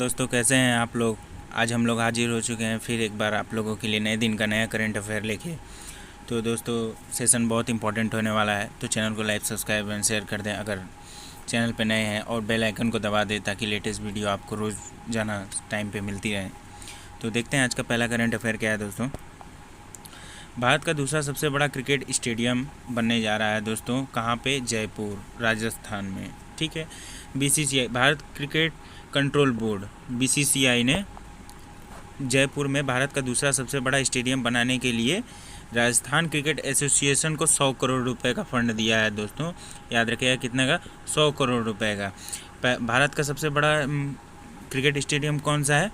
दोस्तों, कैसे हैं आप लोग। आज हम लोग हाजिर हो चुके हैं फिर एक बार आप लोगों के लिए नए दिन का नया करंट अफेयर लेके। तो दोस्तों, सेशन बहुत इंपॉर्टेंट होने वाला है, तो चैनल को लाइक, सब्सक्राइब एंड शेयर कर दें अगर चैनल पे नए हैं, और बेल आइकन को दबा दें ताकि लेटेस्ट वीडियो आपको रोज़ाना टाइम पे मिलती रहे। तो देखते हैं आज का पहला करंट अफेयर क्या है दोस्तों। भारत का दूसरा सबसे बड़ा क्रिकेट स्टेडियम बनने जा रहा है दोस्तों। कहाँ पे? जयपुर, राजस्थान में। ठीक है। BCCI, Bharat cricket control board, BCCI ने जयपुर में भारत का दूसरा सबसे बड़ा स्टेडियम बनाने के लिए राजस्थान क्रिकेट एसोसिएशन को 100 करोड़ रुपए का फंड दिया है दोस्तों। याद रखिएगा कितने का? 100 करोड़ रुपए का। भारत का सबसे बड़ा क्रिकेट स्टेडियम कौन सा है?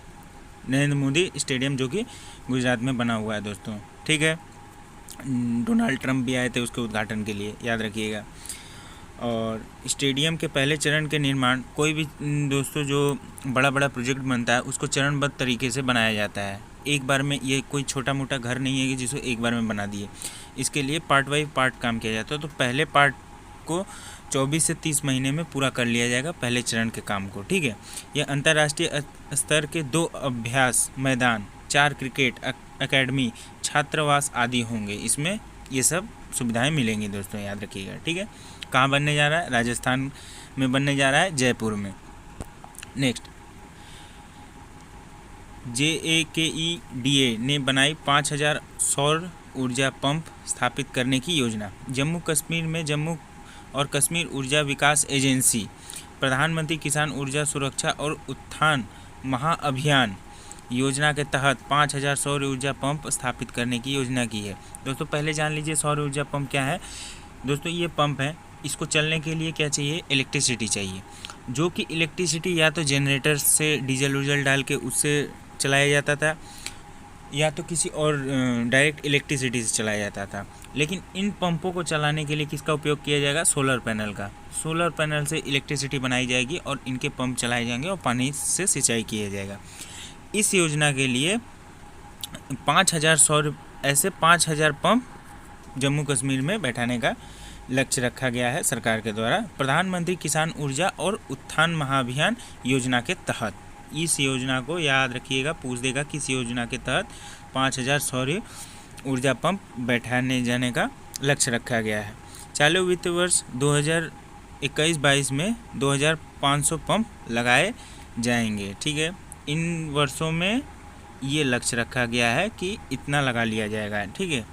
नरेंद्र मोदी स्टेडियम, जो कि गुजरात में बना हुआ है दोस्तों। ठीक है। डोनाल्ड ट्रंप भी आए थे उसके उद्घाटन के लिए, याद रखिएगा। और स्टेडियम के पहले चरण के निर्माण, कोई भी दोस्तों जो बड़ा बड़ा प्रोजेक्ट बनता है उसको चरणबद्ध तरीके से बनाया जाता है। एक बार में ये कोई छोटा मोटा घर नहीं है कि जिसको एक बार में बना दिए। इसके लिए पार्ट बाई पार्ट काम किया जाता है। तो पहले पार्ट को 24 से 30 महीने में पूरा कर लिया जाएगा, पहले चरण के काम को। ठीक है। यह अंतर्राष्ट्रीय स्तर के 2 अभ्यास मैदान, 4 क्रिकेट अकेडमी, छात्रावास आदि होंगे। इसमें ये सब सुविधाएं मिलेंगी दोस्तों, याद रखिएगा। ठीक है। कहाँ बनने जा रहा है? राजस्थान में बनने जा रहा है, जयपुर में। नेक्स्ट, JAKEDA ने बनाई 5000 सौर ऊर्जा पंप स्थापित करने की योजना। जम्मू कश्मीर में जम्मू और कश्मीर ऊर्जा विकास एजेंसी प्रधानमंत्री किसान ऊर्जा सुरक्षा और उत्थान महाअभियान योजना के तहत 5000 सौर ऊर्जा पंप स्थापित करने की योजना की है दोस्तों। पहले जान लीजिए सौर ऊर्जा पंप क्या है दोस्तों। ये पंप है, इसको चलने के लिए क्या चाहिए? इलेक्ट्रिसिटी चाहिए, जो कि इलेक्ट्रिसिटी या तो जनरेटर से डीजल उजल डाल के उससे चलाया जाता था, या तो किसी और डायरेक्ट इलेक्ट्रिसिटी से चलाया जाता था। लेकिन इन पंपों को चलाने के लिए किसका उपयोग किया जाएगा? सोलर पैनल का। सोलर पैनल से इलेक्ट्रिसिटी बनाई जाएगी और इनके पंप चलाए जाएंगे और पानी से सिंचाई किया जाएगा। इस योजना के लिए 5000 सौर, ऐसे 5000 पंप जम्मू कश्मीर में बैठाने का लक्ष्य रखा गया है सरकार के द्वारा, प्रधानमंत्री किसान ऊर्जा और उत्थान महाअभियान योजना के तहत। इस योजना को याद रखिएगा, पूछ देगा किस योजना के तहत 5000 सौर ऊर्जा पंप बैठाने जाने का लक्ष्य रखा गया है। चालू वित्त वर्ष 2021-22 में 2500 पंप लगाए जाएंगे। ठीक है। इन वर्षों में ये लक्ष्य रखा गया है कि इतना लगा लिया जाएगा। ठीक है।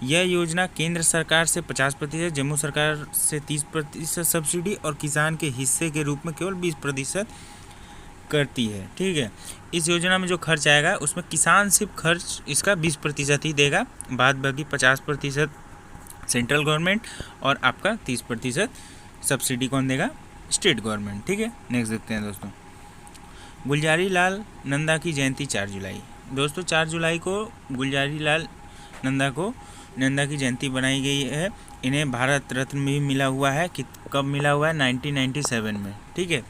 यह योजना केंद्र सरकार से 50%, जम्मू सरकार से 30% सब्सिडी और किसान के हिस्से के रूप में केवल 20% करती है। ठीक है। इस योजना में जो खर्च आएगा उसमें किसान सिर्फ खर्च इसका 20% ही देगा, बाद बाकी 50% सेंट्रल गवर्नमेंट और आपका 30% सब्सिडी कौन देगा? State government. ठीक है। नेक्स्ट देखते हैं दोस्तों। गुलजारी लाल नंदा की जयंती 4 जुलाई दोस्तों। 4 जुलाई को गुलजारी लाल नंदा की जयंती बनाई गई है। इन्हें भारत रत्न भी मिला हुआ है। कब मिला हुआ है? 1997 में। ठीक है।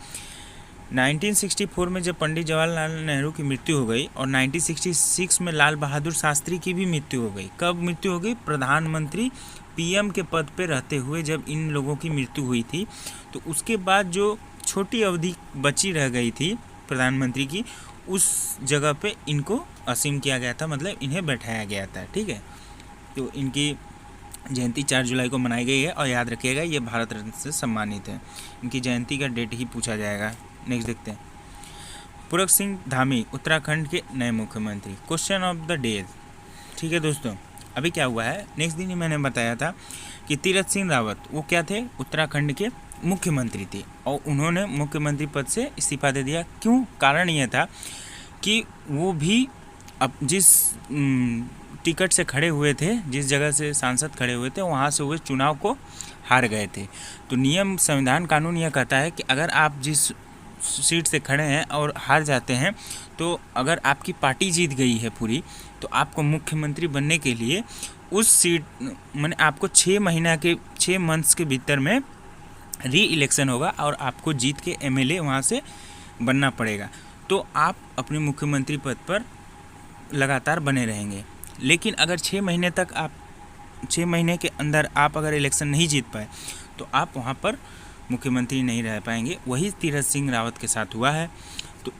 1964 में जब पंडित जवाहरलाल नेहरू की मृत्यु हो गई और 1966 में लाल बहादुर शास्त्री की भी मृत्यु हो गई। कब मृत्यु हो गई? प्रधानमंत्री PM के पद पे रहते हुए जब इन लोगों की मृत्यु हुई थी, तो उसके बाद जो छोटी अवधि बची रह गई थी प्रधानमंत्री की, उस जगह पे इनको असीम किया गया था, मतलब इन्हें बैठाया गया था। ठीक है। तो इनकी जयंती 4 जुलाई को मनाई गई है और याद रखिएगा ये भारत रत्न से सम्मानित है। इनकी जयंती का डेट ही पूछा जाएगा। नेक्स्ट देखते हैं। पूरक सिंह धामी उत्तराखंड के नए मुख्यमंत्री। Question of the day. ठीक है दोस्तों, अभी क्या हुआ है, नेक्स्ट दिन ही मैंने बताया था कि तीरथ सिंह रावत वो क्या थे? उत्तराखंड के मुख्यमंत्री थे और उन्होंने मुख्यमंत्री पद से इस्तीफा दे दिया। क्यों? कारण यह था कि वो भी अब जिस टिकट से खड़े हुए थे, जिस जगह से सांसद खड़े हुए थे, वहाँ से वो चुनाव को हार गए थे। तो नियम, संविधान, कानून यह कहता है कि अगर आप जिस सीट से खड़े हैं और हार जाते हैं, तो अगर आपकी पार्टी जीत गई है पूरी, तो आपको मुख्यमंत्री बनने के लिए उस सीट माने आपको 6 मंथ्स के भीतर में री इलेक्शन होगा और आपको जीत के MLA वहाँ से बनना पड़ेगा। तो आप अपने मुख्यमंत्री पद पर लगातार बने रहेंगे। लेकिन अगर 6 महीने के अंदर आप अगर इलेक्शन नहीं जीत पाए, तो आप वहाँ पर मुख्यमंत्री नहीं रह पाएंगे। वही तीरथ सिंह रावत के साथ हुआ है। तो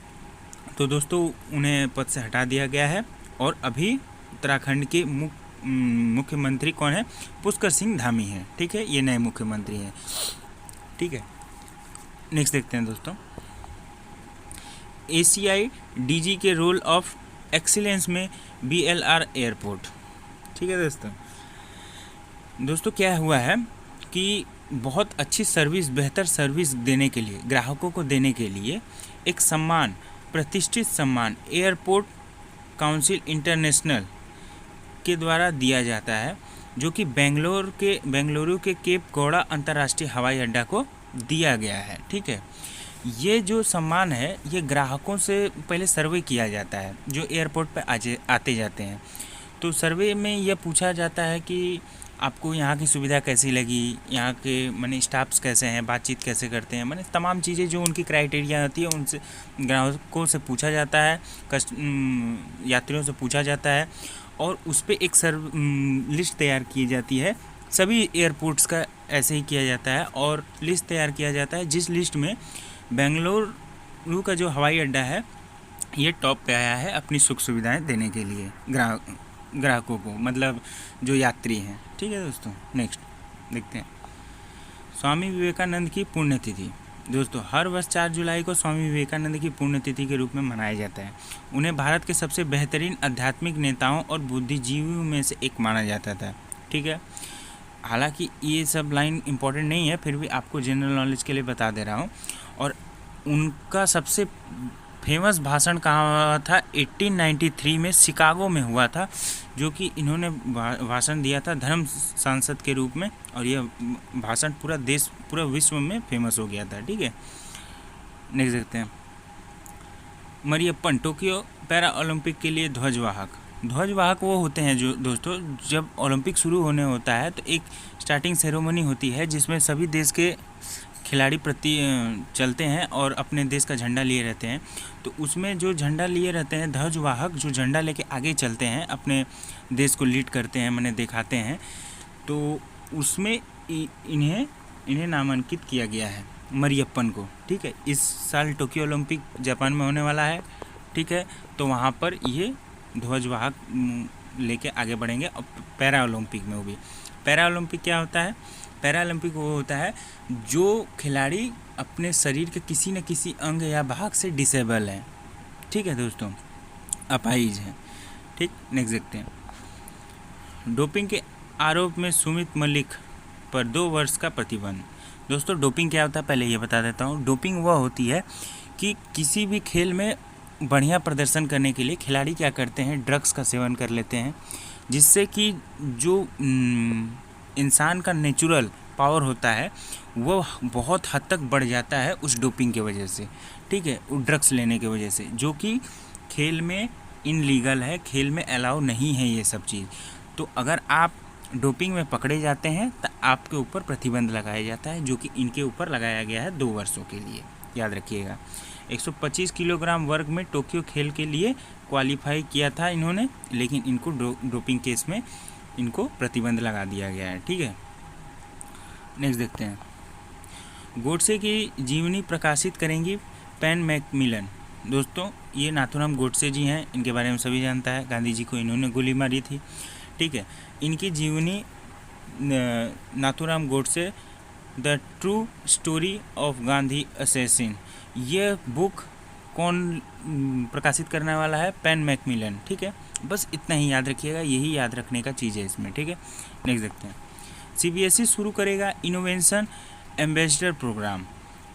तो दोस्तों उन्हें पद से हटा दिया गया है और अभी उत्तराखंड के मुख्यमंत्री कौन है? पुष्कर सिंह धामी हैं। ठीक है, ये नए मुख्यमंत्री हैं। ठीक है, नेक्स्ट देखते हैं दोस्तों, एशियाई डीजी के रोल ऑफ एक्सीलेंस में BLR एयरपोर्ट। ठीक है दोस्तों क्या हुआ है कि बहुत अच्छी सर्विस, बेहतर सर्विस देने के लिए, ग्राहकों को देने के लिए एक सम्मान, प्रतिष्ठित सम्मान एयरपोर्ट काउंसिल इंटरनेशनल के द्वारा दिया जाता है, जो कि बेंगलुरु के केप गौड़ा अंतर्राष्ट्रीय हवाई अड्डा को दिया गया है। ठीक है, ये जो सम्मान है ये ग्राहकों से पहले सर्वे किया जाता है जो एयरपोर्ट पे आते जाते हैं। तो सर्वे में यह पूछा जाता है कि आपको यहाँ की सुविधा कैसी लगी, यहाँ के माने स्टाफ्स कैसे हैं, बातचीत कैसे करते हैं, माने तमाम चीज़ें जो उनकी क्राइटेरिया होती है उनसे ग्राहकों से पूछा जाता है, यात्रियों से पूछा जाता है और उस पर एक लिस्ट तैयार की जाती है। सभी एयरपोर्ट्स का ऐसे ही किया जाता है और लिस्ट तैयार किया जाता है, जिस लिस्ट में बेंगलुरु का जो हवाई अड्डा है ये टॉप पे आया है अपनी सुख सुविधाएं देने के लिए ग्राहकों को, मतलब जो यात्री हैं। ठीक है दोस्तों, नेक्स्ट देखते हैं, स्वामी विवेकानंद की पुण्यतिथि। दोस्तों हर वर्ष 4 जुलाई को स्वामी विवेकानंद की पुण्यतिथि के रूप में मनाया जाता है। उन्हें भारत के सबसे बेहतरीन आध्यात्मिक नेताओं और बुद्धिजीवियों में से एक माना जाता था। ठीक है, हालांकि ये सब लाइन इम्पोर्टेंट नहीं है, फिर भी आपको जनरल नॉलेज के लिए बता दे रहा हूँ। और उनका सबसे फेमस भाषण कहाँ हुआ था? 1893 में शिकागो में हुआ था, जो कि इन्होंने भाषण दिया था धर्म सांसद के रूप में, और यह भाषण पूरा विश्व में फेमस हो गया था। ठीक है, नेक्स्ट देखते हैं, मरियप्पन टोक्यो पैरा ओलंपिक के लिए ध्वजवाहक वो होते हैं जो दोस्तों जब ओलंपिक शुरू होने होता है तो एक स्टार्टिंग सेरेमनी होती है जिसमें सभी देश के खिलाड़ी चलते हैं और अपने देश का झंडा लिए रहते हैं। तो उसमें जो झंडा लिए रहते हैं ध्वजवाहक, जो झंडा लेके आगे चलते हैं, अपने देश को लीड करते हैं, माने दिखाते हैं, तो उसमें इन्हें नामांकित किया गया है, मरियप्पन को। ठीक है, इस साल टोक्यो ओलंपिक जापान में होने वाला है। ठीक है, तो वहाँ पर ये ध्वजवाहक लेके आगे बढ़ेंगे। और पैरा ओलंपिक में, वो भी पैरा ओलंपिक क्या होता है? पैरा ओलंपिक वो होता है जो खिलाड़ी अपने शरीर के किसी न किसी अंग या भाग से डिसेबल हैं। ठीक है दोस्तों, अपाहिज हैं। ठीक, नेक्स्ट देखते हैं, डोपिंग के आरोप में सुमित मलिक पर 2 वर्ष का प्रतिबंध। दोस्तों डोपिंग क्या होता है पहले ये बता देता हूँ। डोपिंग वह होती है कि किसी भी खेल में बढ़िया प्रदर्शन करने के लिए खिलाड़ी क्या करते हैं, ड्रग्स का सेवन कर लेते हैं, जिससे कि जो इंसान का नेचुरल पावर होता है वो बहुत हद तक बढ़ जाता है उस डोपिंग के वजह से। ठीक है, वो ड्रग्स लेने की वजह से, जो कि खेल में इनलीगल है, खेल में अलाउ नहीं है ये सब चीज़। तो अगर आप डोपिंग में पकड़े जाते हैं तो आपके ऊपर प्रतिबंध लगाया जाता है, जो कि इनके ऊपर लगाया गया है 2 वर्षों के लिए, याद रखिएगा। 125 किलोग्राम वर्ग में टोक्यो खेल के लिए क्वालिफाई किया था इन्होंने, लेकिन इनको डोपिंग केस में इनको प्रतिबंध लगा दिया गया है। ठीक है, नेक्स्ट देखते हैं, गोडसे की जीवनी प्रकाशित करेंगी पैन मैकमिलन। दोस्तों ये नाथूराम गोडसे जी हैं, इनके बारे में सभी जानता है, गांधी जी को इन्होंने गोली मारी थी। ठीक है, इनकी जीवनी Nathuram Godse the true story of Gandhi assassin, ये बुक कौन प्रकाशित करने वाला है? Pan Macmillan. ठीक है, बस इतना ही याद रखिएगा, यही याद रखने का चीज़ है इसमें। ठीक है, नेक्स्ट देखते हैं, CBSE शुरू करेगा इनोवेशन एम्बेसडर प्रोग्राम।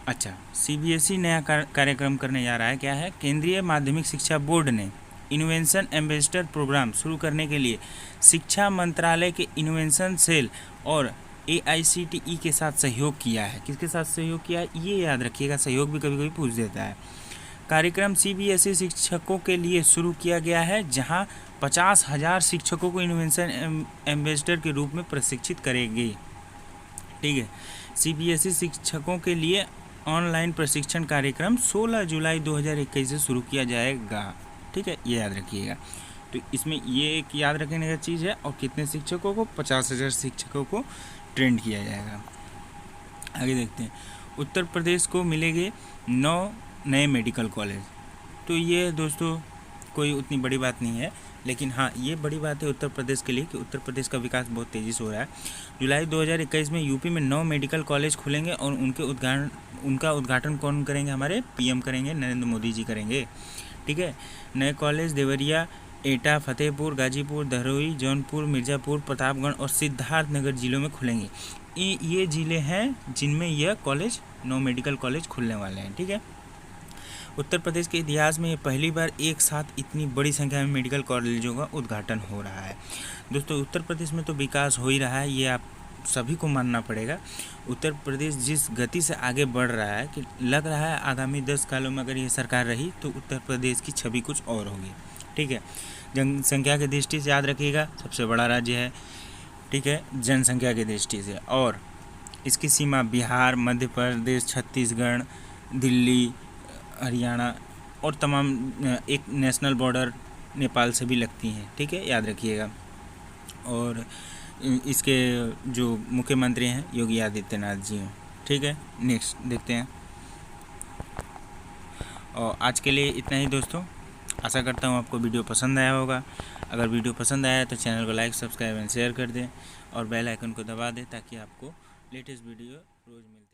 अच्छा, CBSE नया कार्यक्रम करने जा रहा है। क्या है? केंद्रीय माध्यमिक शिक्षा बोर्ड ने इनोवेशन एम्बेसडर प्रोग्राम शुरू करने के लिए शिक्षा मंत्रालय के इनोवेशन सेल और AICTE के साथ सहयोग किया है। किसके साथ सहयोग किया है ये याद रखिएगा, सहयोग भी कभी कभी पूछ देता है। कार्यक्रम CBSE शिक्षकों के लिए शुरू किया गया है, जहां 50,000 शिक्षकों को इनोवेशन एम्बेसडर के रूप में प्रशिक्षित करेगी। ठीक है, CBSE शिक्षकों के लिए ऑनलाइन प्रशिक्षण कार्यक्रम 16 जुलाई 2021 से शुरू किया जाएगा। ठीक है, ये याद रखिएगा। तो इसमें ये एक याद रखने का चीज़ है, और कितने शिक्षकों को? 50,000 शिक्षकों को ट्रेन किया जाएगा। आगे देखते हैं, उत्तर प्रदेश को मिलेंगे 9 नए मेडिकल कॉलेज। तो ये दोस्तों कोई उतनी बड़ी बात नहीं है, लेकिन हाँ ये बड़ी बात है उत्तर प्रदेश के लिए कि उत्तर प्रदेश का विकास बहुत तेज़ी से हो रहा है। जुलाई 2021 में यूपी में 9 मेडिकल कॉलेज खुलेंगे और उनका उद्घाटन कौन करेंगे? हमारे पीएम करेंगे, नरेंद्र मोदी जी करेंगे। ठीक है, नए कॉलेज देवरिया, एटा, फतेहपुर, गाजीपुर, धरोई, जौनपुर, मिर्ज़ापुर, प्रतापगढ़ और सिद्धार्थनगर जिलों में खुलेंगे। ये ज़िले हैं जिनमें यह कॉलेज 9 मेडिकल कॉलेज खुलने वाले हैं। ठीक है, उत्तर प्रदेश के इतिहास में ये पहली बार एक साथ इतनी बड़ी संख्या में मेडिकल कॉलेजों का उद्घाटन हो रहा है। दोस्तों उत्तर प्रदेश में तो विकास हो ही रहा है, ये आप सभी को मानना पड़ेगा। उत्तर प्रदेश जिस गति से आगे बढ़ रहा है कि लग रहा है आगामी 10 सालों में अगर ये सरकार रही तो उत्तर प्रदेश की छवि कुछ और होगी। ठीक है, जनसंख्या की दृष्टि से याद रखिएगा सबसे बड़ा राज्य है। ठीक है, जनसंख्या की दृष्टि से, और इसकी सीमा बिहार, मध्य प्रदेश, छत्तीसगढ़, दिल्ली, हरियाणा और तमाम एक नेशनल बॉर्डर नेपाल से भी लगती हैं। ठीक है, याद रखिएगा। और इसके जो मुख्यमंत्री हैं योगी आदित्यनाथ जी हैं। ठीक है, नेक्स्ट देखते हैं। और आज के लिए इतना ही दोस्तों, आशा करता हूँ आपको वीडियो पसंद आया होगा। अगर वीडियो पसंद आया तो चैनल को लाइक, सब्सक्राइब एंड शेयर कर दें और बेल आइकन को दबा दें ताकि आपको लेटेस्ट वीडियो रोज़ मिलती